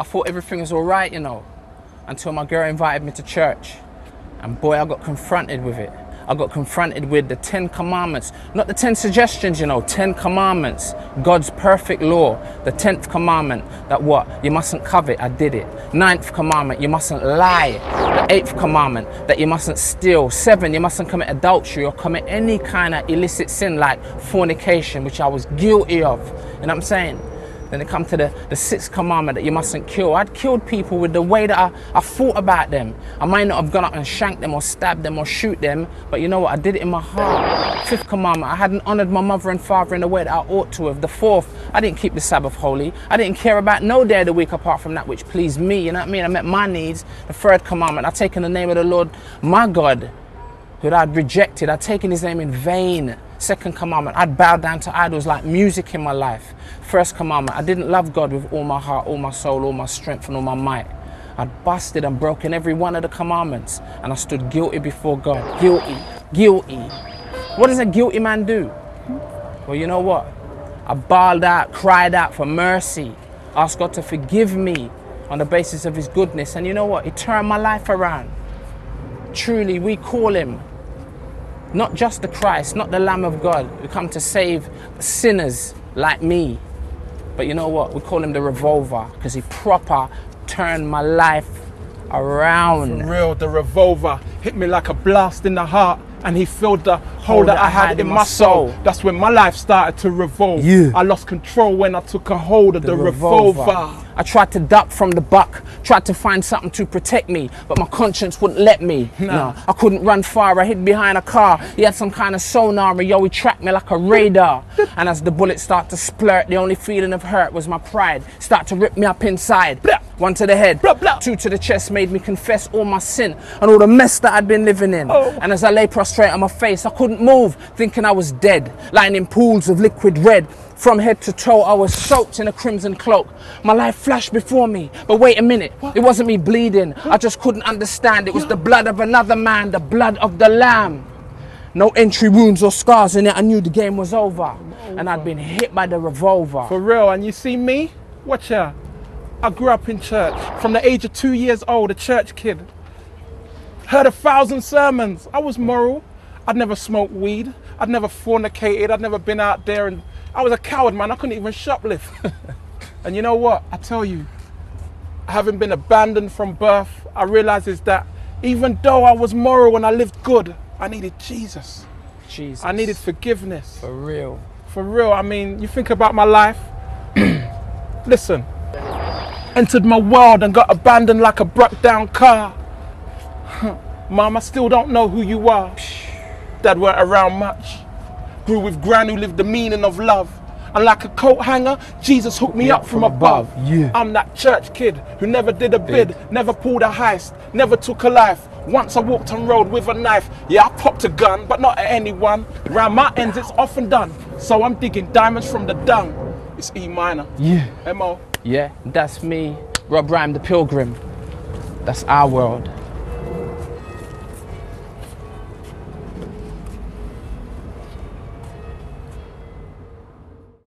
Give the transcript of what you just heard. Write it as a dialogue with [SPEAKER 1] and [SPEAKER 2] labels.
[SPEAKER 1] I thought everything was all right, you know, until my girl invited me to church. And boy, I got confronted with it. I got confronted with the 10 commandments, not the 10 suggestions, you know, 10 commandments, God's perfect law. The 10th commandment, that what? You mustn't covet, I did it. 9th commandment, you mustn't lie. The 8th commandment, that you mustn't steal. 7, you mustn't commit adultery or commit any kind of illicit sin like fornication, which I was guilty of. You know what I'm saying? Then it come to the 6th commandment, that you mustn't kill. I'd killed people with the way that I thought about them. I might not have gone up and shanked them or stabbed them or shoot them, but you know what? I did it in my heart. 5th commandment, I hadn't honored my mother and father in the way that I ought to have. The 4th, I didn't keep the Sabbath holy. I didn't care about no day of the week apart from that which pleased me. You know what I mean? I met my needs. The 3rd commandment, I'd taken the name of the Lord, my God, who I'd rejected. I'd taken his name in vain. 2nd commandment, I'd bowed down to idols like music in my life. 1st commandment, I didn't love God with all my heart, all my soul, all my strength and all my might. I'd busted and broken every one of the commandments, and I stood guilty before God. Guilty, guilty. What does a guilty man do? Well, you know what? I bawled out, cried out for mercy, asked God to forgive me on the basis of his goodness, and you know what? He turned my life around. Truly, we call him not just the Christ, not the Lamb of God, who come to save sinners like me. But you know what? We call him the Revolver, because he proper turned my life around.
[SPEAKER 2] For real, the Revolver hit me like a blast in the heart, and he filled the hole that I had in my soul. That's when my life started to revolve. Yeah. I lost control when I took a hold of the Revolver. I tried to duck from the buck, tried to find something to protect me, but my conscience wouldn't let me. No, I couldn't run far. I hid behind a car. He had some kind of sonar, and yo, he tracked me like a radar. And as the bullets start to splurt, the only feeling of hurt was my pride. Start to rip me up inside. Blah. 1 to the head, blah, blah. 2 to the chest, made me confess all my sin and all the mess that I'd been living in. And as I lay prostrate on my face, I couldn't move, thinking I was dead, lying in pools of liquid red. From head to toe, I was soaked in a crimson cloak. My life flashed before me, but wait a minute, it wasn't me bleeding. I just couldn't understand. It was the blood of another man, the blood of the Lamb. No entry wounds or scars in it. I knew the game was over, and I'd been hit by the Revolver. For real, and you see me? Watch out. I grew up in church. From the age of 2 years old, a church kid. Heard 1,000 sermons. I was moral. I'd never smoked weed. I'd never fornicated. I'd never been out there, and I was a coward, man. I couldn't even shoplift. And you know what? I tell you, having been abandoned from birth, I realized is that even though I was moral and I lived good, I needed Jesus.
[SPEAKER 1] Jesus.
[SPEAKER 2] I needed forgiveness.
[SPEAKER 1] For real.
[SPEAKER 2] For real. I mean, you think about my life. Listen. Entered my world and got abandoned like a broke down car. Mom, I still don't know who you are. Dad weren't around much. Grew with Gran who lived the meaning of love. And like a coat hanger, Jesus hooked me up from above. Yeah. I'm that church kid who never did a bid, never pulled a heist, never took a life. Once I walked on road with a knife. Yeah, I popped a gun, but not at anyone. Round my ends, it's often done. So I'm digging diamonds from the dung. It's E-Miner.
[SPEAKER 1] Yeah.
[SPEAKER 2] M.O.
[SPEAKER 1] Yeah, that's me, Rob Rhyme, the Pilgrim. That's our world.